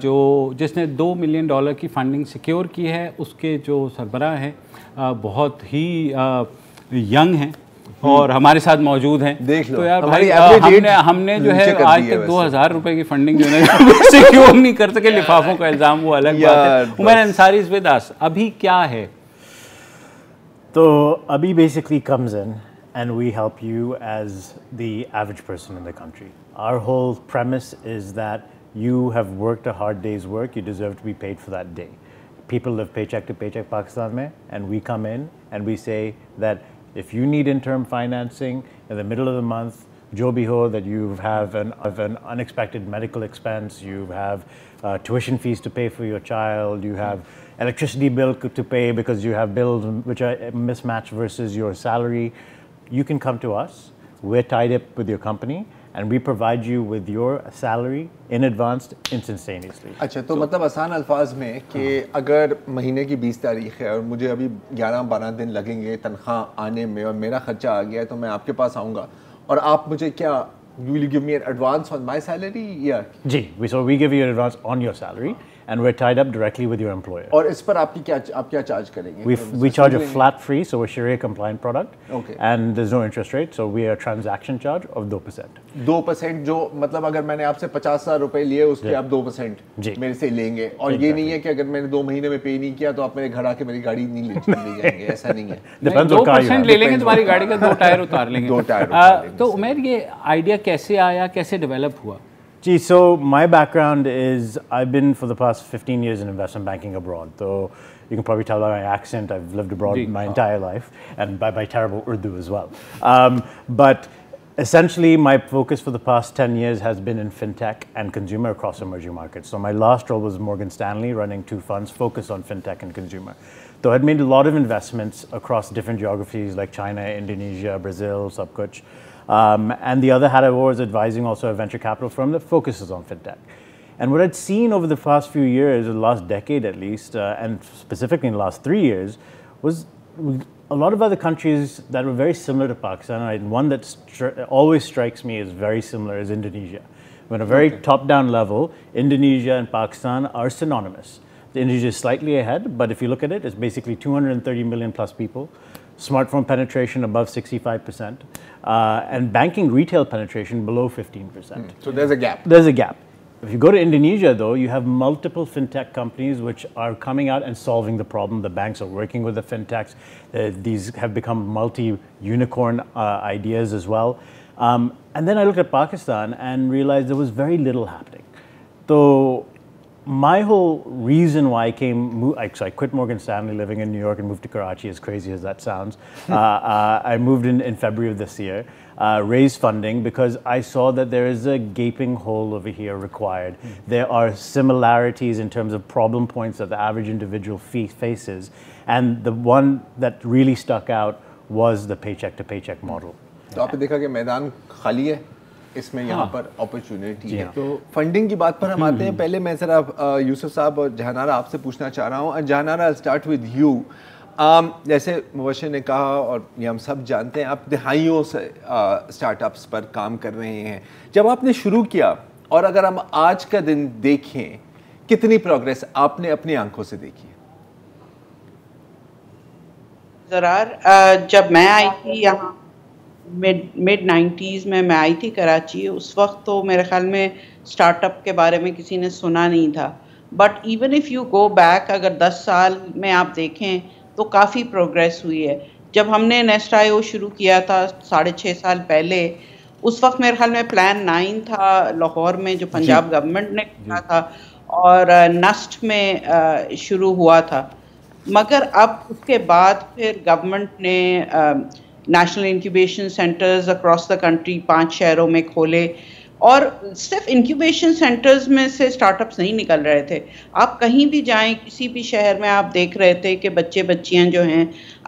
جو جس نے $2 ملین کی فنڈنگ سیکیور کی ہے، اس کے جو سربراہ ہیں بہت ہی ینگ ہیں اور ہمارے ساتھ موجود ہیں. تو یار بھائی ہم نے جو ہے آج تک 2000 روپے کی فنڈنگ جو ہے سیکیور نہیں کر سکے. لفافوں کا الزام وہ الگ بات ہے. عمر انصاری از ود اس. ابھی کیا ہے؟ تو ابھی basically comes in and we help you as the average person in the country. Our whole premise is that you have worked a hard day's work, you deserve to be paid for that day. People live paycheck to paycheck Pakistan mein, and we come in and we say that if you need interim financing in the middle of the month, jo bhi ho, that you have an unexpected medical expense, you have tuition fees to pay for your child, you have electricity bill to pay because you have bills which are mismatched versus your salary, you can come to us. We're tied up with your company and we provide you with your salary in advance instantaneously. اچھا تو مطلب آسان الفاظ میں کہ اگر مہینے کی 20 تاریخ ہے اور مجھے ابھی 11-12 دن لگیں گے تنخواہ آنے میں اور میرا خرچہ آ گیا ہے تو میں آپ کے پاس آؤں گا اور آپ مجھے کیا you will give me an advance on my salary یا جی so we give you an advance on your salary and we're tied up directly with your employer. اور اس پر آپ کیا چارج کریں گے؟ We charge a flat fee, so we're Sharia compliant product. Okay. And there's no interest rate, so we are transaction charge of 2%. 2% جو مطلب اگر میں نے آپ سے 50,000 روپے لیے اس کے آپ 2% میرے سے لیں گے اور یہ نہیں ہے کہ اگر میں نے 2 مہینے میں پے نہیں کیا تو آپ میرے گھر آ کے میری گاڑی نہیں لے جائیں گے. ایسا نہیں ہے. 2% لے لیں گے تمہاری گاڑی کا 2 ٹائر اتار لیں گے. تو عمیر یہ آئیڈیا کیسے آیا, کیسے ڈیولپ ہوا؟ Gee, so my background is I've been for the past 15 years in investment banking abroad. So you can probably tell by my accent I've lived abroad my entire life, and by my terrible Urdu as well. But essentially my focus for the past 10 years has been in fintech and consumer across emerging markets. So my last role was Morgan Stanley, running 2 funds focused on fintech and consumer. So I'd made a lot of investments across different geographies like China, Indonesia, Brazil, sab kuch. And the other hat I wore is advising also a venture capital firm that focuses on fintech. And what I'd seen over the past few years, the last decade at least, and specifically in the last 3 years, was a lot of other countries that were very similar to Pakistan. And one that always strikes me as very similar is Indonesia. On a very top-down level, Indonesia and Pakistan are synonymous. Indonesia is slightly ahead, but if you look at it, it's basically 230 million plus people. Smartphone penetration above 65%, and banking retail penetration below 15%. So there's a gap. There's a gap. If you go to Indonesia, though, you have multiple fintech companies which are coming out and solving the problem. The banks are working with the fintechs. These have become multi-unicorn ideas as well. And then I looked at Pakistan and realized there was very little happening. So my whole reason why I quit Morgan Stanley living in New York and moved to Karachi, as crazy as that sounds. I moved in February of this year, raised funding because I saw that there is a gaping hole over here required. There are similarities in terms of problem points that the average individual faces, and the one that really stuck out was the paycheck to paycheck model. تو آپ نے دیکھا کہ میدان خالی ہے, اس میں یہاں پر اپرچونیٹی ہے. تو فنڈنگ کی بات پر ہم آتے ہیں. پہلے میں ذرا یوسف صاحب اور جہانارہ آپ سے پوچھنا چاہ رہا ہوں. جہانارہ I'll start with you. جیسے مبشر نے کہا اور یہ ہم سب جانتے ہیں آپ دہائیوں سے اسٹارٹ اپس پر کام کر رہے ہیں. جب آپ نے شروع کیا اور اگر ہم آج کا دن دیکھیں کتنی پروگریس آپ نے اپنی آنکھوں سے دیکھی ہے؟ ضرار جب میں آئی تھی یہاں mid 90s میں آئی تھی کراچی, اس وقت تو میرے خیال میں اسٹارٹ اپ کے بارے میں کسی نے سنا نہیں تھا. But even if you go back, اگر 10 سال میں آپ دیکھیں تو کافی پروگریس ہوئی ہے. جب ہم نے نیسٹ آئی او شروع کیا تھا 6.5 سال پہلے, اس وقت میرے خیال میں پلان 9 تھا لاہور میں جو پنجاب گورنمنٹ نے کیا تھا, اور نسٹ میں شروع ہوا تھا. مگر اب اس کے بعد پھر گورنمنٹ نے national incubation centres across the country 5 شہروں میں کھولے, اور صرف انکیوبیشن سینٹرز میں سے اسٹارٹ اپس نہیں نکل رہے تھے. آپ کہیں بھی جائیں, کسی بھی شہر میں آپ دیکھ رہے تھے کہ بچے بچیاں جو ہیں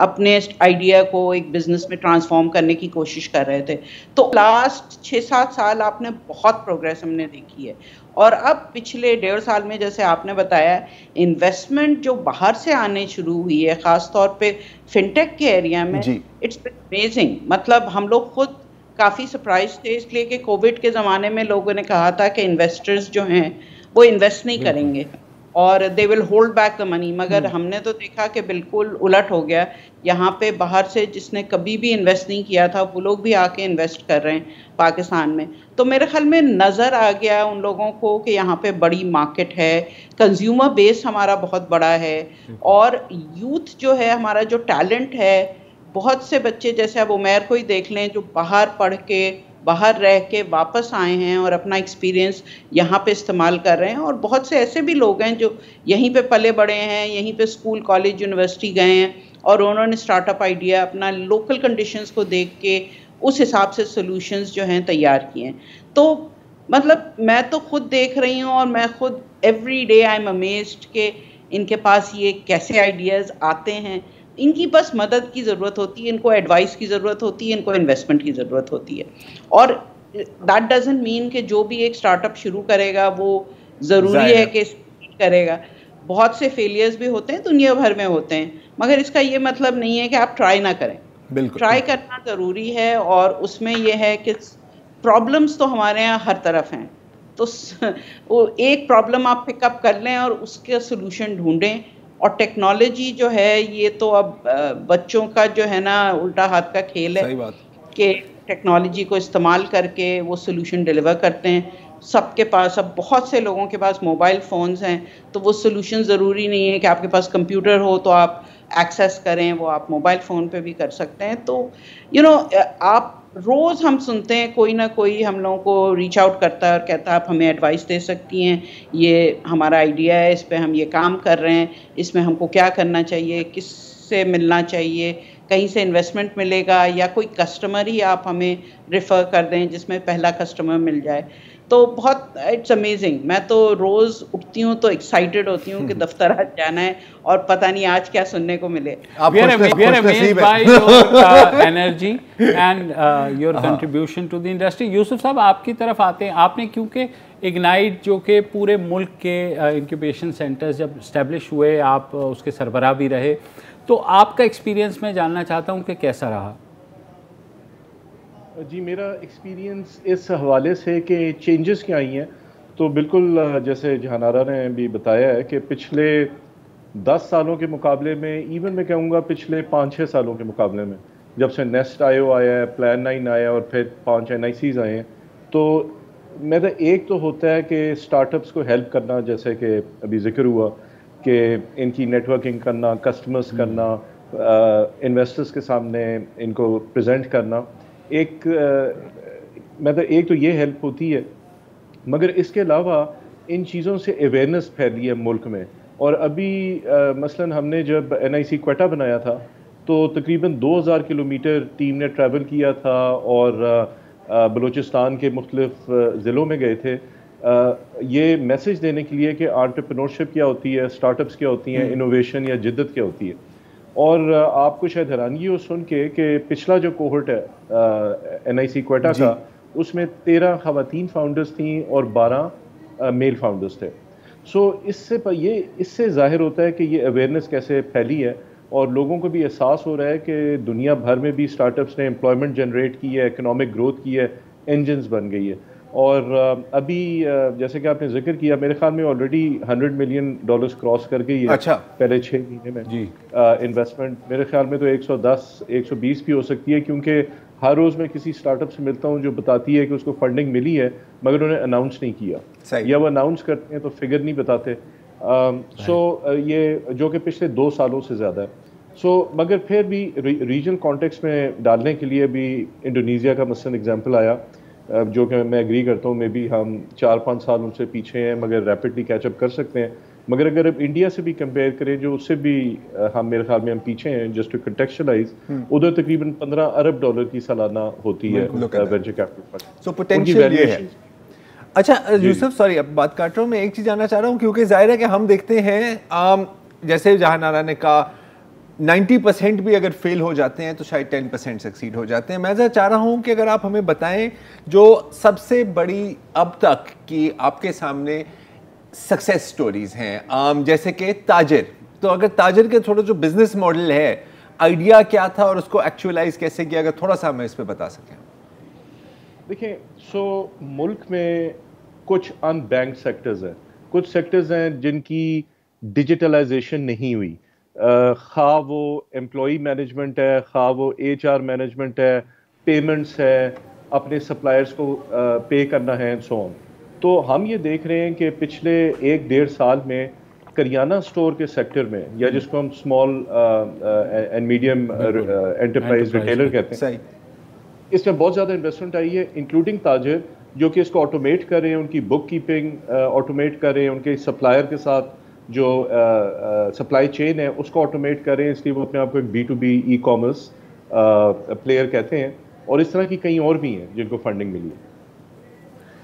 اپنے آئیڈیا کو ایک بزنس میں ٹرانسفارم کرنے کی کوشش کر رہے تھے. تو لاسٹ 6-7 سال آپ نے بہت پروگریس ہم نے دیکھی ہے. اور اب پچھلے 1.5 سال میں جیسے آپ نے بتایا, انویسٹمنٹ جو باہر سے آنے شروع ہوئی ہے خاص طور پہ فنٹیک کے ایریا میں, اٹس امیزنگ. مطلب ہم لوگ خود کافی سرپرائز تھے, اس لیے کہ کووڈ کے زمانے میں لوگوں نے کہا تھا کہ انویسٹرز جو ہیں وہ انویسٹ نہیں کریں گے اور دے ول ہولڈ بیک دا منی. مگر ہم نے تو دیکھا کہ بالکل الٹ ہو گیا. یہاں پہ باہر سے جس نے کبھی بھی انویسٹ نہیں کیا تھا وہ لوگ بھی آ کے انویسٹ کر رہے ہیں پاکستان میں. تو میرے خیال میں نظر آ گیا ان لوگوں کو کہ یہاں پہ بڑی مارکیٹ ہے, کنزیومر بیس ہمارا بہت بڑا ہے, اور یوتھ جو ہے ہمارا جو ٹیلنٹ ہے, بہت سے بچے جیسے اب عمیر کو ہی دیکھ لیں جو باہر پڑھ کے باہر رہ کے واپس آئے ہیں اور اپنا ایکسپیرینس یہاں پہ استعمال کر رہے ہیں. اور بہت سے ایسے بھی لوگ ہیں جو یہیں پہ پلے بڑے ہیں, یہیں پہ اسکول کالج یونیورسٹی گئے ہیں اور انہوں نے اسٹارٹ اپ آئیڈیا اپنا لوکل کنڈیشنز کو دیکھ کے اس حساب سے سولوشنز جو ہیں تیار کیے ہیں. تو مطلب میں تو خود دیکھ رہی ہوں اور میں خود every day I am amazed کہ ان کے پاس یہ کیسے آئیڈیاز آتے ہیں. ان کی بس مدد کی ضرورت ہوتی ہے, ان کو ایڈوائس کی ضرورت ہوتی ہے, ان کو انویسٹمنٹ کی ضرورت ہوتی ہے. اور دیٹ ڈزنٹ مین کہ جو بھی ایک اسٹارٹ اپ شروع کرے گا وہ ضروری ہے کہ کرے گا. بہت سے فیلئرز بھی ہوتے ہیں, دنیا بھر میں ہوتے ہیں, مگر اس کا یہ مطلب نہیں ہے کہ آپ ٹرائی نہ کریں. بالکل ٹرائی کرنا ضروری ہے, اور اس میں یہ ہے کہ پرابلمس تو ہمارے یہاں ہر طرف ہیں, تو وہ ایک پرابلم آپ پک اپ کر لیں اور اس کے سلوشن ڈھونڈیں. اور ٹیکنالوجی جو ہے یہ تو اب بچوں کا جو ہے نا الٹا ہاتھ کا کھیل ہے کہ ٹیکنالوجی کو استعمال کر کے وہ سلوشن ڈیلیور کرتے ہیں. سب کے پاس اب بہت سے لوگوں کے پاس موبائل فونز ہیں, تو وہ سلوشن ضروری نہیں ہے کہ آپ کے پاس کمپیوٹر ہو تو آپ ایکسیس کریں, وہ آپ موبائل فون پہ بھی کر سکتے ہیں. تو آپ روز ہم سنتے ہیں کوئی نہ کوئی ہم لوگوں کو ریچ آؤٹ کرتا ہے اور کہتا ہے آپ ہمیں ایڈوائس دے سکتی ہیں, یہ ہمارا آئیڈیا ہے, اس پہ ہم یہ کام کر رہے ہیں, اس میں ہم کو کیا کرنا چاہیے, کس سے ملنا چاہیے, کہیں سے انویسٹمنٹ ملے گا, یا کوئی کسٹمر ہی آپ ہمیں ریفر کر دیں جس میں پہلا کسٹمر مل جائے. تو بہت اٹس امیزنگ. میں تو روز اٹھتی ہوں تو ایکسائٹیڈ ہوتی ہوں کہ دفتر آج جانا ہے اور پتہ نہیں آج کیا سننے کو ملے. We are amazed by your energy and your contribution to the industry. یوسف صاحب آپ کی طرف آتے ہیں. آپ نے کیونکہ اگنائٹ جو کہ پورے ملک کے انکیوبیشن سینٹرز جب اسٹیبلش ہوئے, آپ اس کے سربراہ بھی رہے, تو آپ کا ایکسپیرینس میں جاننا چاہتا ہوں کہ کیسا رہا؟ جی میرا ایکسپیرینس اس حوالے سے کہ چینجز کیا آئی ہیں, تو بالکل جیسے جہانارا نے بھی بتایا ہے کہ پچھلے 10 سالوں کے مقابلے میں, ایون میں کہوں گا پچھلے 5-6 سالوں کے مقابلے میں, جب سے نیسٹ آئیو آیا ہے, پلان 9 آیا اور پھر 5 NICs آئے ہیں, تو میرا ایک تو ہوتا ہے کہ اسٹارٹ اپس کو ہیلپ کرنا, جیسے کہ ابھی ذکر ہوا کہ ان کی نیٹ ورکنگ کرنا, کسٹمرز کرنا, انویسٹرز کے سامنے ان کو پریزنٹ کرنا. ایک تو یہ ہیلپ ہوتی ہے, مگر اس کے علاوہ ان چیزوں سے اویئرنیس پھیلی ہے ملک میں. اور ابھی مثلاً ہم نے جب NIC کوئٹہ بنایا تھا تو تقریباً 2000 کلومیٹر ٹیم نے ٹریول کیا تھا اور بلوچستان کے مختلف ضلعوں میں گئے تھے, یہ میسج دینے کے لیے کہ انٹرپرینورشپ کیا ہوتی ہے, اسٹارٹ اپس کیا ہوتی ہیں, انوویشن یا جدت کیا ہوتی ہے. اور آپ کو شاید حیرانگی ہو سن کے کہ پچھلا جو کوہورٹ ہے NIC کوئٹہ کا, اس میں 13 خواتین فاؤنڈرز تھیں اور 12 میل فاؤنڈرز تھے. سو اس سے ظاہر ہوتا ہے کہ یہ اویئرنیس کیسے پھیلی ہے, اور لوگوں کو بھی احساس ہو رہا ہے کہ دنیا بھر میں بھی اسٹارٹ اپس نے امپلائمنٹ جنریٹ کی ہے, اکنامک گروتھ کی ہے, انجنز بن گئی ہے. اور ابھی جیسے کہ آپ نے ذکر کیا, میرے خیال میں آلریڈی $100 ملین کراس کر گئی ہے پہلے 6 مہینے میں انویسٹمنٹ. میرے خیال میں تو 110-120 بھی ہو سکتی ہے, کیونکہ ہر روز میں کسی اسٹارٹ اپ سے ملتا ہوں جو بتاتی ہے کہ اس کو فنڈنگ ملی ہے مگر انہیں اناؤنس نہیں کیا, یا وہ اناؤنس کرتے ہیں تو فگر نہیں بتاتے. یہ جو کہ پچھلے 2 سالوں سے زیادہ ہے. مگر پھر بھی ریجنل کانٹیکس میں ڈالنے کے لیے بھی انڈونیزیا کا مثلاً اگزامپل آیا, جو کہ میں ایگری کرتا ہوں, میں بھی ہم 4-5 سالوں سے پیچھے ہیں مگر ریپڈلی کیچ اپ کر سکتے ہیں. مگر اگر اب انڈیا سے بھی کمپیئر کریں جو اس سے بھی ہم میرے خیال میں ہم پیچھے ہیں, جسٹ ٹو کنٹیکچوائز, ادھر تقریباً $15 ارب کی سالانہ ہوتی ہے وینچر کیپٹل فنڈ. سو پوٹینشیل یہ ہے. اچھا یوسف, سوری اب بات کاٹ رہا ہوں, میں ایک چیز جاننا چاہ رہا ہوں, کیونکہ ظاہر ہے کہ ہم دیکھتے ہیں جیسے جہاں نارا نے کہا 90% بھی اگر فیل ہو جاتے ہیں تو شاید 10% سکسیڈ ہو جاتے ہیں. میں چاہ رہا ہوں کہ اگر آپ ہمیں بتائیں جو سب سے بڑی اب تک کی آپ کے سامنے سکسیس سٹوریز ہیں, جیسے کہ تاجر, تو اگر تاجر کے تھوڑا جو بزنس ماڈل ہے, آئیڈیا کیا تھا اور اس کو ایکچولائز کیسے کیا, اگر تھوڑا سا ہمیں اس پہ بتا سکیں. دیکھیں, ملک میں کچھ ان بینک سیکٹرز ہیں, کچھ سیکٹرز ہیں جن کی ڈیجیٹلائزیشن نہیں ہوئی, خواہ وہ امپلائی مینجمنٹ ہے, خواہ وہ HR مینجمنٹ ہے, پیمنٹس ہے, اپنے سپلائرس کو پے کرنا ہے, سو آن. تو ہم یہ دیکھ رہے ہیں کہ پچھلے 1-1.5 سال میں کریانہ سٹور کے سیکٹر میں, یا جس کو ہم small and medium enterprise retailer کہتے ہیں, اس میں بہت زیادہ انویسٹمنٹ آئی ہے, انکلوڈنگ تاجر جو کہ اس کو آٹومیٹ کر رہے ہیں, ان کی بک کیپنگ آٹومیٹ کر رہے ہیں, ان کے سپلائر کے ساتھ جو سپلائی چین ہے اس کو آٹومیٹ کر رہے ہیں, اس لیے وہ اپنے آپ کو ایک B2B ای کامرس پلیئر کہتے ہیں. اور اس طرح کی کئی اور بھی ہیں جن کو فنڈنگ ملی ہے.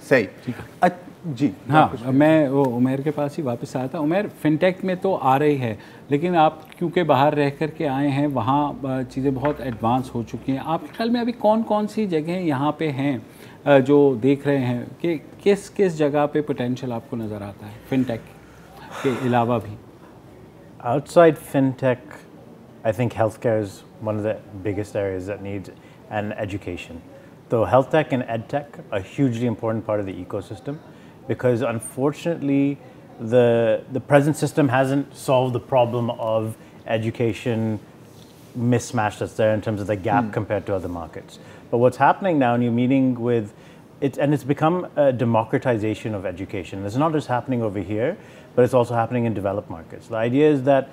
صحیح. جی ہاں, میں وہ عمیر کے پاس ہی واپس آیا تھا. عمیر, فن ٹیک میں تو آ رہی ہے, لیکن آپ کیونکہ باہر رہ کر کے آئے ہیں, وہاں چیزیں بہت ایڈوانس ہو چکی ہیں. آپ کے خیال میں ابھی کون کون سی جگہیں یہاں پہ ہیں جو دیکھ رہے ہیں کہ کس کس جگہ پہ پوٹینشیل آپ کو نظر آتا ہے فن ٹیک کے علاوہ بھی؟ Outside fintech, I think healthcare is one of the biggest areas that needs, and education. So health tech and ed tech are a hugely important part of the ecosystem, because unfortunately the present system hasn't solved the problem of education mismatch that's there in terms of the gap compared to other markets. But what's happening now, and you're meeting with it's become a democratization of education. It's not just happening over here, but it's also happening in developed markets. The idea is that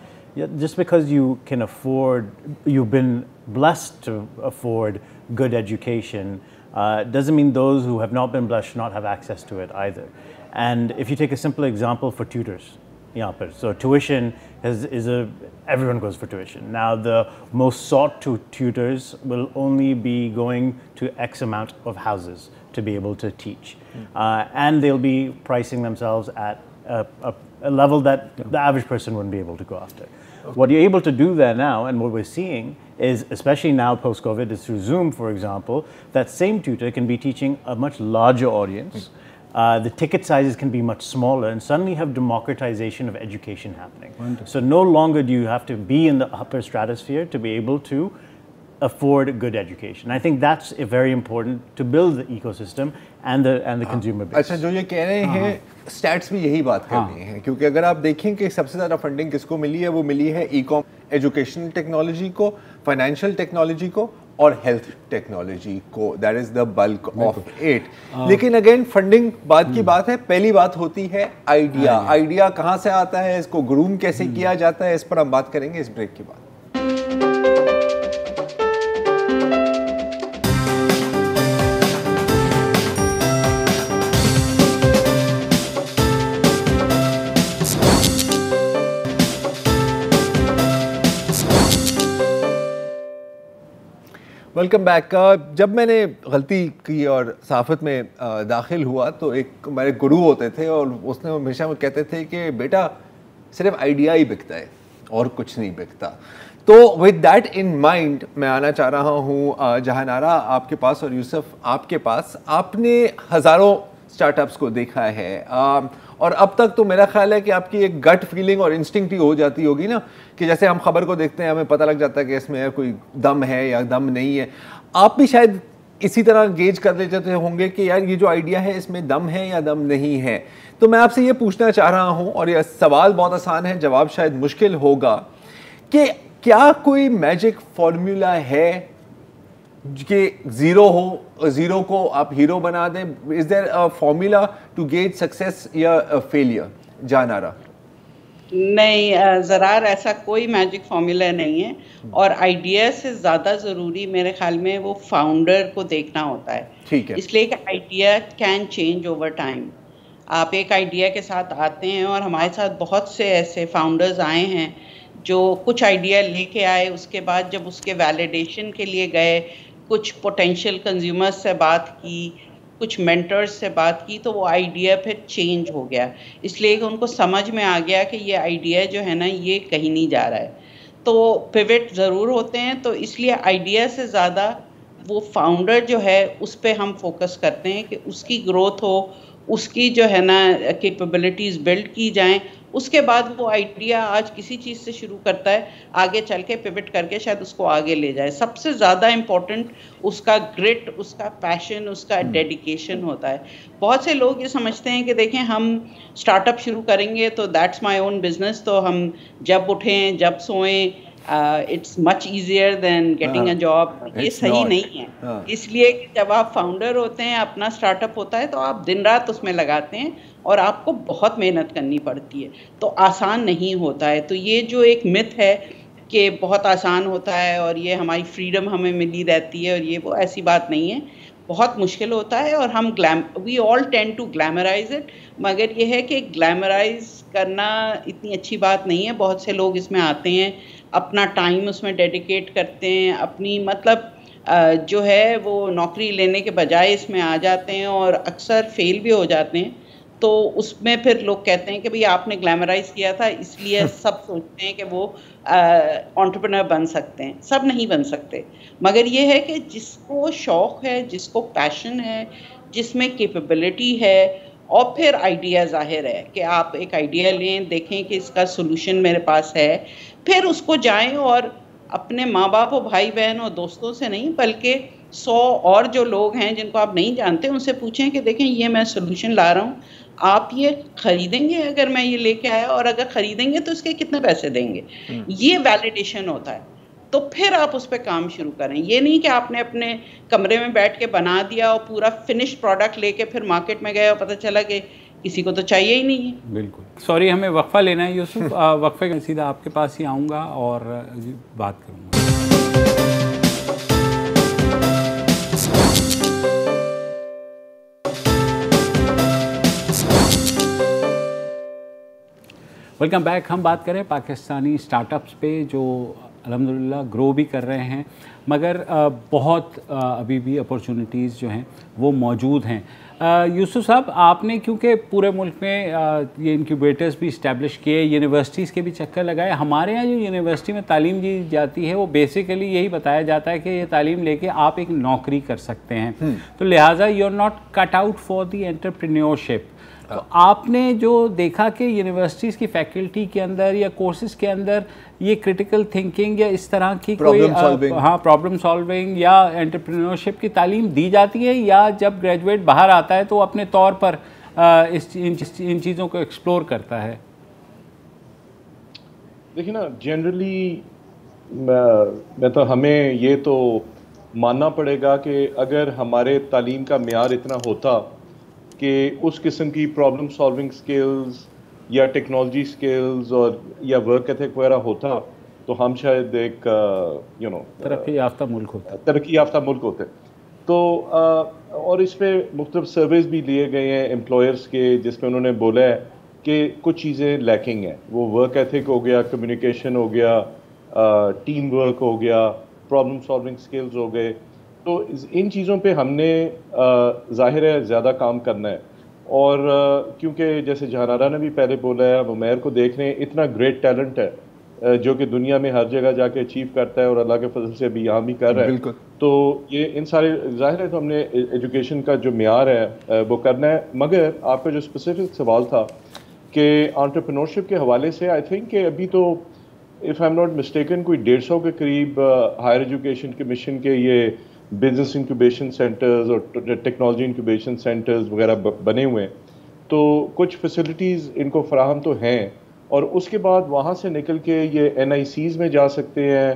just because you can afford, you've been blessed to afford good education, doesn't mean those who have not been blessed should not have access to it either. And if you take a simple example for tutors, so tuition everyone goes for tuition. Now the most sought to tutors will only be going to X amount of houses to be able to teach. And they'll be pricing themselves at a level that the average person wouldn't be able to go after. What you're able to do there now, and what we're seeing is, especially now post-COVID, is through Zoom, for example, that same tutor can be teaching a much larger audience. The ticket sizes can be much smaller, and suddenly you have democratization of education happening. Wonderful. So no longer do you have to be in the upper stratosphere to be able to afford good education. I think that's very important to build the ecosystem and the consumer base. اچھا, جو یہ کہہ رہے ہیں status بھی یہی بات کر رہے ہیں, کیونکہ اگر آپ دیکھیں کہ سب سے زیادہ فنڈنگ کس کو ملی ہے, وہ ملی ہے ای کام, ایجوکیشنل ٹیکنالوجی کو, فائنینشیل ٹیکنالوجی کو, اور ہیلتھ ٹیکنالوجی کو. That is the bulk of it. لیکن اگین فنڈنگ بعد کی بات ہے, پہلی بات ہوتی ہے آئیڈیا. آئیڈیا کہاں سے آتا ہے, اس کو گروم کیسے کیا جاتا ہے, اس پر ہم بات کریں گے اس بریک کے بعد. Welcome back. جب میں نے غلطی کی اور صحافت میں داخل ہوا تو ایک ہمارے گرو ہوتے تھے, اور اس نے ہمیشہ وہ کہتے تھے کہ بیٹا صرف آئیڈیا ہی بکتا ہے اور کچھ نہیں بکتا. تو ود دیٹ ان مائنڈ میں آنا چاہ رہا ہوں جہان آرا آپ کے پاس, اور یوسف آپ کے پاس. آپ نے ہزاروں اسٹارٹ اپس کو دیکھا ہے, اور اب تک تو میرا خیال ہے کہ آپ کی ایک گٹ فیلنگ اور انسٹنکٹ ہی ہو جاتی ہوگی نا, کہ جیسے ہم خبر کو دیکھتے ہیں ہمیں پتہ لگ جاتا ہے کہ اس میں کوئی دم ہے یا دم نہیں ہے. آپ بھی شاید اسی طرح گیج کر لیتے ہوں گے کہ یار یہ جو آئیڈیا ہے اس میں دم ہے یا دم نہیں ہے. تو میں آپ سے یہ پوچھنا چاہ رہا ہوں, اور یہ سوال بہت آسان ہے, جواب شاید مشکل ہوگا, کہ کیا کوئی میجک فارمولا ہے کہ زیرو ہو, زیرو کو آپ ہیرو بنا دیں؟ Is there a formula to get success یا فیلئر؟ جان آرا. نہیں زرار, ایسا کوئی میجک فارمولا نہیں ہے, اور آئیڈیا سے زیادہ ضروری میرے خیال میں وہ فاؤنڈر کو دیکھنا ہوتا ہے. ٹھیک ہے, اس لیے کہ idea can change over time. آپ ایک آئیڈیا کے ساتھ آتے ہیں, اور ہمارے ساتھ بہت سے ایسے فاؤنڈرز آئے ہیں جو کچھ آئیڈیا لے کے آئے, اس کے بعد جب اس کے ویلیڈیشن کے لیے گئے, کچھ پوٹینشیل کنزیومرز سے بات کی, کچھ مینٹرز سے بات کی, تو وہ آئیڈیا پھر چینج ہو گیا, اس لیے کہ ان کو سمجھ میں آ گیا کہ یہ آئیڈیا جو ہے نا یہ کہیں نہیں جا رہا ہے. تو پیوٹ ضرور ہوتے ہیں, تو اس لیے آئیڈیا سے زیادہ وہ فاؤنڈر جو ہے اس پہ ہم فوکس کرتے ہیں کہ اس کی گروتھ ہو, اس کی جو ہے نا کیپیبلٹیز بلڈ کی جائیں. اس کے بعد وہ آئیڈیا آج کسی چیز سے شروع کرتا ہے, آگے چل کے پیوٹ کر کے شاید اس کو آگے لے جائے. سب سے زیادہ امپورٹنٹ اس کا گرٹ, اس کا پیشن, اس کا ڈیڈیکیشن ہوتا ہے. بہت سے لوگ یہ سمجھتے ہیں کہ دیکھیں ہم اسٹارٹ اپ شروع کریں گے تو دیٹس مائی اون بزنس, تو ہم جب اٹھیں جب سوئیں it's much easier than getting a job. یہ صحیح نہیں ہے. اس لیے کہ جب آپ فاؤنڈر ہوتے ہیں, اپنا اسٹارٹ اپ ہوتا ہے, تو آپ دن رات اس میں لگاتے ہیں اور آپ کو بہت محنت کرنی پڑتی ہے, تو آسان نہیں ہوتا ہے. تو یہ جو ایک مت ہے کہ بہت آسان ہوتا ہے اور یہ ہماری فریڈم ہمیں ملی رہتی ہے, اور یہ وہ ایسی بات نہیں ہے. بہت مشکل ہوتا ہے, اور ہم وی آل ٹینڈ ٹو گلیمرائز اٹ. مگر یہ ہے کہ گلیمرائز کرنا اتنی اچھی بات نہیں ہے. بہت سے لوگ اس میں آتے ہیں, اپنا ٹائم اس میں ڈیڈیکیٹ کرتے ہیں, اپنی مطلب جو ہے وہ نوکری لینے کے بجائے اس میں آ جاتے ہیں, اور اکثر فیل بھی ہو جاتے ہیں. تو اس میں پھر لوگ کہتے ہیں کہ بھئی آپ نے گلیمرائز کیا تھا, اس لیے سب سوچتے ہیں کہ وہ انٹرپرینور بن سکتے ہیں. سب نہیں بن سکتے, مگر یہ ہے کہ جس کو شوق ہے, جس کو پیشن ہے, جس میں کیپیبلٹی ہے, اور پھر آئیڈیا ظاہر ہے کہ آپ ایک آئیڈیا لیں, دیکھیں کہ اس کا سولوشن میرے پاس ہے, پھر اس کو جائیں اور اپنے ماں باپ اور بھائی بہن اور دوستوں سے نہیں بلکہ 100 اور جو لوگ ہیں جن کو آپ نہیں جانتے ان سے پوچھیں کہ دیکھیں یہ میں سولوشن لا رہا ہوں, آپ یہ خریدیں گے اگر میں یہ لے کے آیا, اور اگر خریدیں گے تو اس کے کتنے پیسے دیں گے. یہ ویلیڈیشن ہوتا ہے. تو پھر آپ اس پہ کام شروع کریں. یہ نہیں کہ آپ نے اپنے کمرے میں بیٹھ کے بنا دیا اور پورا فنش پروڈکٹ لے کے پھر مارکیٹ میں گئے اور پتہ چلا کہ کسی کو تو چاہیے ہی نہیں ہے. بالکل. سوری ہمیں وقفہ لینا ہے یوسف, وقفے کا سیدھا آپ کے پاس ہی آؤں گا اور بات کروں گا. Welcome back. ہم بات کریں پاکستانی اسٹارٹ اپس پہ جو الحمدللہ گرو بھی کر رہے ہیں, مگر بہت ابھی بھی اپرچونیٹیز جو ہیں وہ موجود ہیں. یوسف صاحب, آپ نے کیونکہ پورے ملک میں یہ انکیوبیٹرز بھی اسٹیبلش کیے, یونیورسٹیز کے بھی چکر لگائے. ہمارے یہاں جو یونیورسٹی میں تعلیم دی جاتی ہے وہ بیسیکلی یہی بتایا جاتا ہے کہ یہ تعلیم لے کے آپ ایک نوکری کر سکتے ہیں, تو لہٰذا you are not cut out for the entrepreneurship. تو آپ نے جو دیکھا کہ یونیورسٹیز کی فیکلٹی کے اندر یا کورسز کے اندر یہ کرٹیکل تھنکنگ یا اس طرح کی کوئی پرابلم سالونگ یا انٹرپرینورشپ کی تعلیم دی جاتی ہے, یا جب گریجویٹ باہر آتا ہے تو وہ اپنے طور پر ان چیزوں کو ایکسپلور کرتا ہے؟ دیکھیں نا, جنرلی میں تو ہمیں یہ تو ماننا پڑے گا کہ اگر ہمارے تعلیم کا معیار اتنا ہوتا کہ اس قسم کی پرابلم سالونگ سکلز یا ٹیکنالوجی سکلز اور یا ورک ایتھک وغیرہ ہوتا تو ہم شاید ایک ترقی یافتہ ملک ہوتے. تو اور اس پہ مختلف سرویز بھی لیے گئے ہیں امپلائرس کے, جس میں انہوں نے بولا ہے کہ کچھ چیزیں لیکنگ ہیں. وہ ورک ایتھک ہو گیا, کمیونیکیشن ہو گیا, ٹیم ورک ہو گیا, پرابلم سالونگ سکلز ہو گئے. تو ان چیزوں پہ ہم نے ظاہر ہے زیادہ کام کرنا ہے. اور کیونکہ جیسے جہانارا نے بھی پہلے بولا ہے, اب عمیر کو دیکھ رہے ہیں, اتنا گریٹ ٹیلنٹ ہے جو کہ دنیا میں ہر جگہ جا کے اچیو کرتا ہے, اور اللہ کے فضل سے ابھی یہاں بھی کر رہا ہے. تو یہ ان سارے ظاہر ہے تو ہم نے ایجوکیشن کا جو معیار ہے وہ کرنا ہے. مگر آپ کا جو اسپیسیفک سوال تھا کہ انٹرپرینورشپ کے حوالے سے, آئی تھنک کہ ابھی تو if I am not mistaken کوئی 150 کے قریب ہائر ایجوکیشن کمیشن کے یہ بزنس انکیوبیشن سینٹرز اور ٹیکنالوجی انکیوبیشن سینٹرز وغیرہ بنے ہوئے ہیں. تو کچھ فیسلٹیز ان کو فراہم تو ہیں, اور اس کے بعد وہاں سے نکل کے یہ NICs میں جا سکتے ہیں,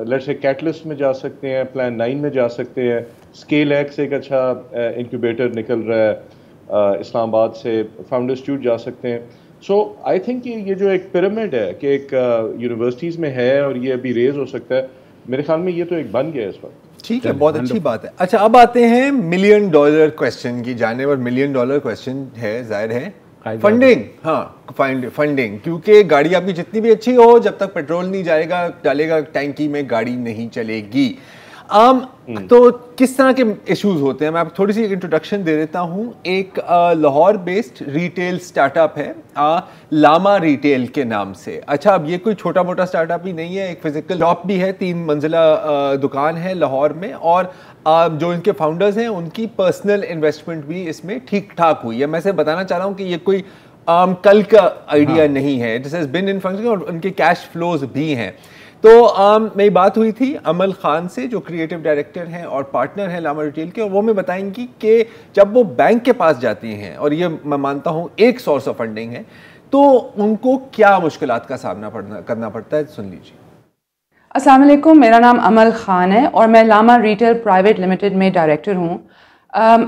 لیٹس سے کیٹلسٹ میں جا سکتے ہیں, پلان 9 میں جا سکتے ہیں. اسکیل ایکس ایک اچھا انکیوبیٹر نکل رہا ہے اسلام آباد سے, فاؤنڈر انسٹیٹیوٹ جا سکتے ہیں. سو آئی تھنک یہ جو ایک پیرامڈ ہے کہ ایک یونیورسٹیز میں ہے اور یہ ابھی ریز ہو سکتا ہے, میرے خیال میں یہ تو ایک بن گیا ہے اس وقت. ٹھیک ہے, بہت اچھی بات ہے. اچھا, اب آتے ہیں $1 ملین کویسچن کی جانب, اور $1 ملین کویسچن ہے ظاہر ہے فنڈنگ. ہاں, فنڈنگ, کیونکہ گاڑی آپ کی جتنی بھی اچھی ہو, جب تک پیٹرول نہیں ڈالے گا ٹینکی میں گاڑی نہیں چلے گی. تو کس طرح کے ایشوز ہوتے ہیں؟ میں آپ کو تھوڑی سی انٹروڈکشن دے دیتا ہوں. ایک Lahore based retail start up ہے لاما ریٹیل کے نام سے. اچھا, اب یہ کوئی چھوٹا موٹا اسٹارٹ اپ ہی نہیں ہے, ایک فزیکل شاپ بھی ہے, 3 منزلہ دکان ہے لاہور میں, اور جو ان کے فاؤنڈرز ہیں ان کی پرسنل انویسٹمنٹ بھی اس میں ٹھیک ٹھاک ہوئی ہے. میں سے بتانا چاہ رہا ہوں کہ یہ کوئی کل کا آئیڈیا نہیں ہے, this has been in function, اور ان کے کیش فلوز بھی ہیں. تو میری بات ہوئی تھی عمل خان سے جو کریٹو ڈائریکٹر ہیں اور پارٹنر ہیں لاما ریٹیل کے, اور وہ میں بتائیں گی کہ جب وہ بینک کے پاس جاتی ہیں, اور یہ میں مانتا ہوں ایک سورس آف فنڈنگ ہے, تو ان کو کیا مشکلات کا سامنا کرنا پڑتا ہے. سن لیجیے. السلام علیکم, میرا نام عمل خان ہے اور میں لاما ریٹیل پرائیویٹ لمیٹڈ میں ڈائریکٹر ہوں.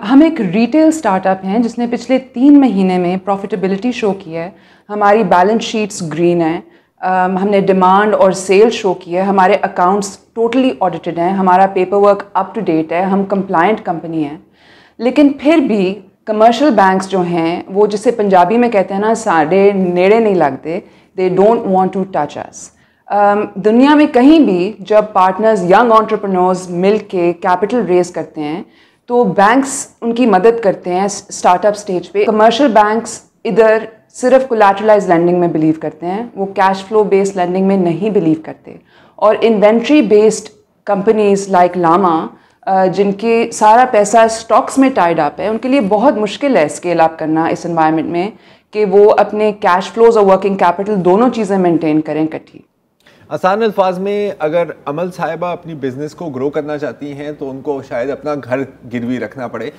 ہم ایک ریٹیل سٹارٹ اپ ہیں جس نے پچھلے 3 مہینے میں پروفیٹیبلٹی شو کی ہے. ہماری بیلنس شیٹس گرین ہیں, ہم نے ڈیمانڈ اور سیل شو کی ہے, ہمارے اکاؤنٹس ٹوٹلی آڈیٹڈ ہیں, ہمارا paper work up to date ہے, ہم کمپلائنٹ کمپنی ہیں. لیکن پھر بھی کمرشل بینکس جو ہیں وہ جسے پنجابی میں کہتے ہیں نا ساڈے نیڑے نہیں لگتے, they don't want to touch us. دنیا میں کہیں بھی جب پارٹنرز ینگ انٹرپرنورز مل کے کیپٹل ریز کرتے ہیں تو بینکس ان کی مدد کرتے ہیں اسٹارٹ اپ سٹیج پہ. کمرشل بینکس ادھر صرف کولیٹرلائز لینڈنگ میں بلیو کرتے ہیں, وہ کیش فلو بیسڈ لینڈنگ میں نہیں بلیو کرتے. اور انوینٹری بیسڈ کمپنیز لائک لاما جن کے سارا پیسہ اسٹاکس میں ٹائڈ اپ ہے, ان کے لیے بہت مشکل ہے اسکیل اپ کرنا اس انوائرمنٹ میں کہ وہ اپنے کیش فلوز اور ورکنگ کیپٹل دونوں چیزیں مینٹین کریں اکٹھی. آسان الفاظ میں اگر عمل صاحبہ اپنی بزنس کو گرو کرنا چاہتی ہیں تو ان کو شاید اپنا گھر گروی رکھنا پڑے,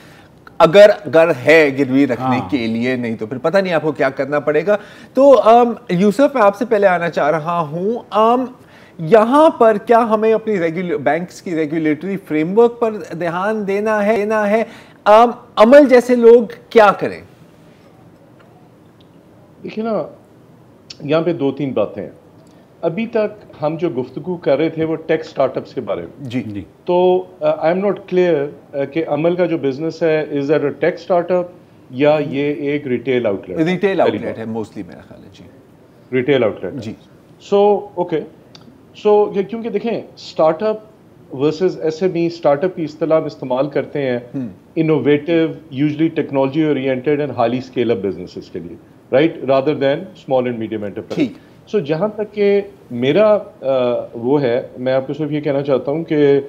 اگر گھر ہے گروی رکھنے کے لیے, نہیں تو پھر پتہ نہیں آپ کو کیا کرنا پڑے گا. تو یوسف, میں آپ سے پہلے آنا چاہ رہا ہوں, یہاں پر کیا ہمیں اپنی بینکس کی ریگولیٹری فریم ورک پر دھیان دینا ہے, عمل جیسے لوگ کیا کریں؟ دیکھیں نا, یہاں پہ 2-3 باتیں ہیں. ابھی تک ہم جو گفتگو کر رہے تھے وہ ٹیک سٹارٹ اپس کے بارے میں. جی. تو آئی ایم ناٹ کلیئر کہ عمل کا جو بزنس ہے is that a take start اپ یا یہ ایک ریٹیل آؤٹ لیٹ؟ ریٹیل آؤٹ لیٹ ہے موسٹلی, میرا خیال ہے. جی, ریٹیل آؤٹ لیٹ. جی. سو اوکے, سو کیونکہ دیکھیں startup versus S M E, startup کی اصطلاح ہم استعمال کرتے ہیں innovative, usually technology oriented and highly scale up businesses کے لیے, right, rather than small and medium enterprise. So جہاں تک کہ میرا وہ ہے, میں آپ کو صرف یہ کہنا چاہتا ہوں کہ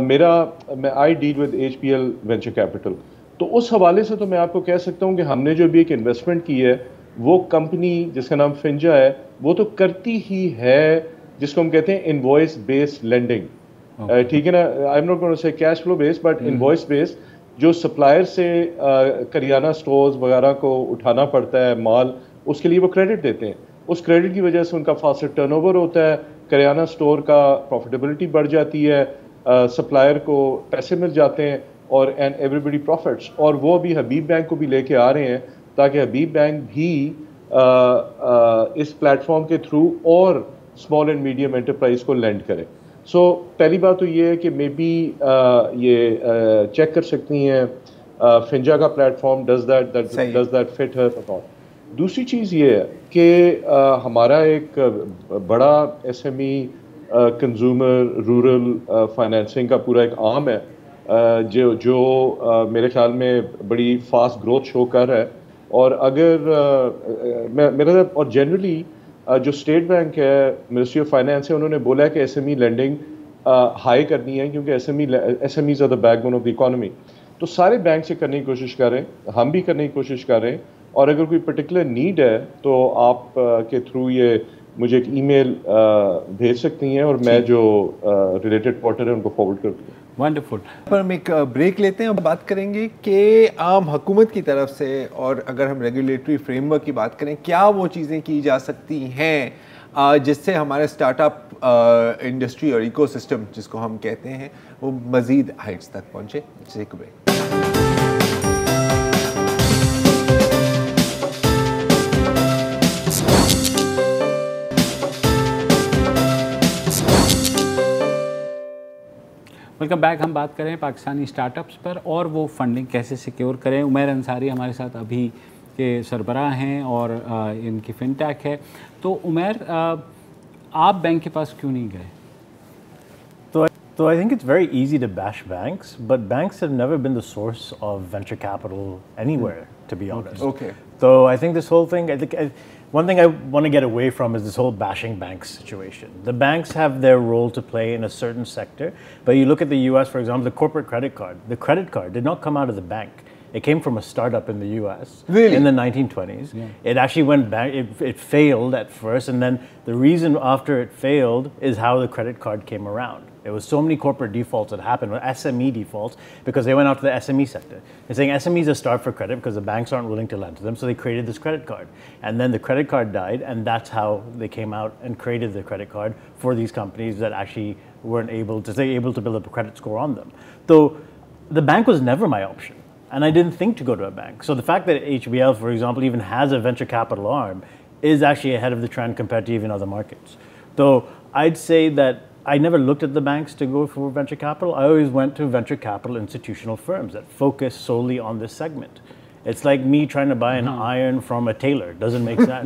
میں I deal with HPL venture capital, تو اس حوالے سے تو میں آپ کو کہہ سکتا ہوں کہ ہم نے جو بھی ایک انویسٹمنٹ کی ہے وہ کمپنی جس کا نام فنجا ہے وہ تو کرتی ہی ہے جس کو ہم کہتے ہیں انوائس بیسڈ لینڈنگ. ٹھیک ہے نا, I am not going to say cash flow base but invoice base, جو سپلائر سے کریانہ سٹورز وغیرہ کو اٹھانا پڑتا ہے مال, اس کے لیے وہ کریڈٹ دیتے ہیں. اس کریڈٹ کی وجہ سے ان کا فاسٹ ٹرن اوور ہوتا ہے, کریانہ سٹور کا پروفیٹیبلٹی بڑھ جاتی ہے, سپلائر کو پیسے مل جاتے ہیں, اور اینڈ ایوری بڈی پروفٹس. اور وہ ابھی حبیب بینک کو بھی لے کے آ رہے ہیں تاکہ حبیب بینک بھی اس پلیٹ فارم کے تھرو اور اسمال اینڈ میڈیم انٹرپرائز کو لینڈ کرے. سو پہلی بات تو یہ ہے کہ مے بی یہ چیک کر سکتی ہیں فنجا کا platform, does that fit her account. دوسری چیز یہ ہے کہ ہمارا ایک بڑا S M E consumer rural financing کا پورا ایک آرم ہے جو میرے خیال میں بڑی فاسٹ گروتھ شو کر رہا ہے. اور اگر میرا اور جنرلی جو اسٹیٹ بینک ہے, منسٹری آف فائنینس ہے, انہوں نے بولا ہے کہ S M E lending high کرنی ہے کیونکہ S M Es are the backbone of the economy. تو سارے بینک سے کرنے کی کوشش کر رہے ہیں, ہم بھی کرنے کی کوشش کر رہے ہیں, اور اگر کوئی پرٹیکولر نیڈ ہے تو آپ کے تھرو یہ مجھے ایک ای میل بھیج سکتی ہیں اور میں جو ریلیٹڈ پارٹنر ہیں ان کو فارورڈ کر دوں. ونڈرفل. پر ہم ایک بریک لیتے ہیں, اور بات کریں گے کہ عام حکومت کی طرف سے, اور اگر ہم ریگولیٹری فریم ورک کی بات کریں, کیا وہ چیزیں کی جا سکتی ہیں جس سے ہمارے اسٹارٹ اپ انڈسٹری اور ایکو سسٹم جس کو ہم کہتے ہیں وہ مزید ہائٹس تک پہنچے. ایک بریک. Welcome back. ہم بات کریں پاکستانی اسٹارٹ اپس پر اور وہ فنڈنگ کیسے سیکیور کریں. عمیر انصاری ہمارے ساتھ ابھی کے سربراہ ہیں اور ان کی فن ٹیک ہے. تو عمیر, آپ بینک کے پاس کیوں نہیں گئے؟ تو So I think it's very easy to bash banks, but banks have never been the source of venture capital anywhere, to be honest. Okay. So I think this whole thing, one thing I want to get away from is this whole bashing banks situation. The banks have their role to play in a certain sector, but you look at the US, for example, the corporate credit card. The credit card did not come out of the bank. It came from a startup in the US in the 1920s. Yeah. It actually went back, it failed at first, and then the reason after it failed is how the credit card came around. There was so many corporate defaults that happened, SME defaults, because they went out to the SME sector. They're saying SMEs are starved for credit because the banks aren't willing to lend to them, so they created this credit card. And then the credit card died, and that's how they came out and created the credit card for these companies that actually weren't able to build up a credit score on them. So the bank was never my option. And I didn't think to go to a bank. So the fact that HBL, for example, even has a venture capital arm is actually ahead of the trend compared to even other markets. Though I'd say that I never looked at the banks to go for venture capital. I always went to venture capital institutional firms that focus solely on this segment. It's like me trying to buy an iron from a tailor. Doesn't make sense.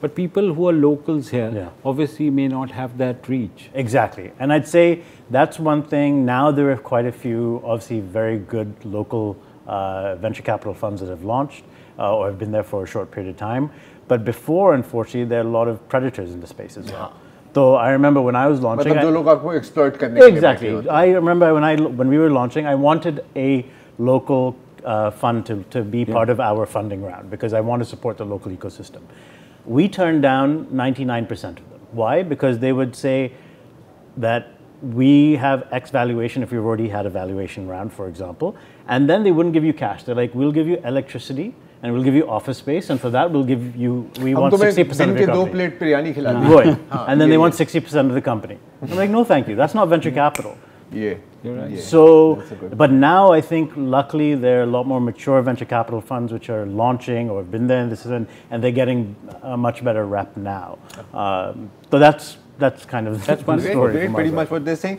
But people who are locals here obviously may not have that reach. Exactly. And I'd say that's one thing. Now there are quite a few, obviously, very good local venture capital funds that have launched or have been there for a short period of time. But before, unfortunately, there are a lot of predators in the space as well. So I remember when I was launching... Exactly. I remember when we were launching, I wanted a local fund to be part of our funding round because I want to support the local ecosystem. We turned down 99% of them. Why? Because they would say that we have X valuation if you've already had a valuation round, for example, and then they wouldn't give you cash. They're like, we'll give you electricity and we'll give you office space, and for that we want 60% of your company. And then they want 60% of the company. I'm like, no, thank you. That's not venture capital. Yeah. You're right. Yeah. So, but now I think luckily there are a lot more mature venture capital funds which are launching or have been there, and they're getting a much better rep now. So that's kind of one story. Great, pretty much what they're saying.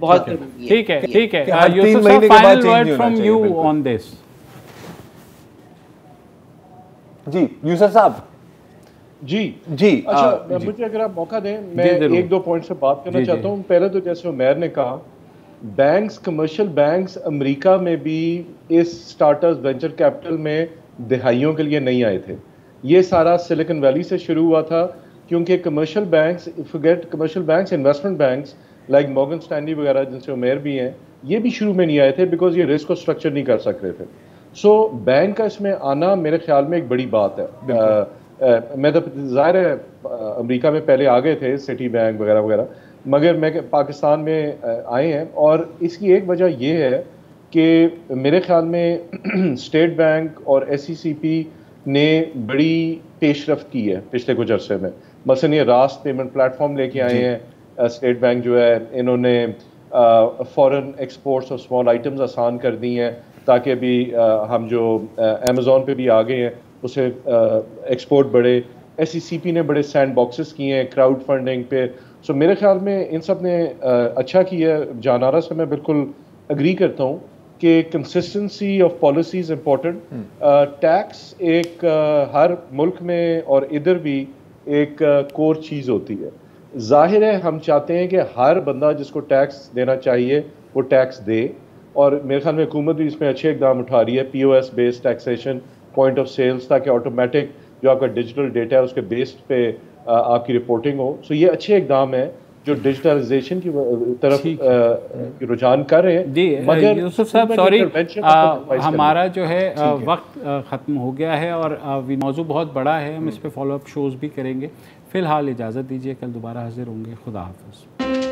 بہت ضروری ہے. ٹھیک ہے یوسف صاحب, final word from you on this. جی یوسف صاحب. جی اچھا, مجھے اگر آپ موقع دیں میں ایک دو پوائنٹ سے بات کرنا چاہتا ہوں. پہلے تو جیسے عمیر نے کہا, بینکس, کمرشل بینکس امریکہ میں بھی اس سٹارٹ اپس وینچر کیپٹل میں دہائیوں کے لیے نہیں آئے تھے. یہ سارا سلیکن ویلی سے شروع ہوا تھا, کیونکہ commercial banks, forget commercial banks, investment banks like Morgan Stanley وغیرہ جن سے عمیر بھی ہیں, یہ بھی شروع میں نہیں آئے تھے بیکاز یہ رسک کو اسٹرکچر نہیں کر سک رہے تھے. سو بینک کا اس میں آنا میرے خیال میں ایک بڑی بات ہے. میں تو ظاہر ہے امریکہ میں پہلے آ گئے تھے, سٹی بینک وغیرہ وغیرہ, مگر میں پاکستان میں آئے ہیں. اور اس کی ایک وجہ یہ ہے کہ میرے خیال میں اسٹیٹ بینک اور ایس سی سی پی نے بڑی پیش رفت کی ہے پچھلے کچھ عرصے میں. مثلاً یہ راست پیمنٹ پلیٹ فارم لے کے آئے ہیں اسٹیٹ بینک جو ہے, انہوں نے فورن ایکسپورٹس اور اسمال آئٹمز آسان کر دی ہیں تاکہ ابھی ہم جو امیزون پہ بھی آ گئے ہیں اسے ایکسپورٹ بڑھے. ایس سی سی پی نے بڑے سینڈ باکسز کیے ہیں کراؤڈ فنڈنگ پہ. سو میرے خیال میں ان سب نے اچھا کیا ہے. جانارا سے میں بالکل اگری کرتا ہوں کہ consistency of policies important. Tax ایک ہر ملک میں اور ادھر بھی ایک کور چیز ہوتی ہے. ظاہر ہے ہم چاہتے ہیں کہ ہر بندہ جس کو ٹیکس دینا چاہیے وہ ٹیکس دے, اور میرے خیال میں حکومت بھی اس میں اچھے اقدام اٹھا رہی ہے. P O S based taxation, point of sales, تاکہ آٹومیٹک جو آپ کا ڈیجیٹل ڈیٹا ہے اس کے بیسڈ پہ آپ کی رپورٹنگ ہو. سو یہ اچھے اقدام ہیں جو ڈیجیٹلائزیشن کی طرف رجحان کر رہے ہیں. جی یوسف صاحب سوری, ہمارا جو ہے وقت ختم ہو گیا ہے اور موضوع بہت بڑا ہے, ہم اس پہ فالو اپ شوز بھی کریں گے. فی الحال اجازت دیجیے, کل دوبارہ حاضر ہوں گے. خدا حافظ.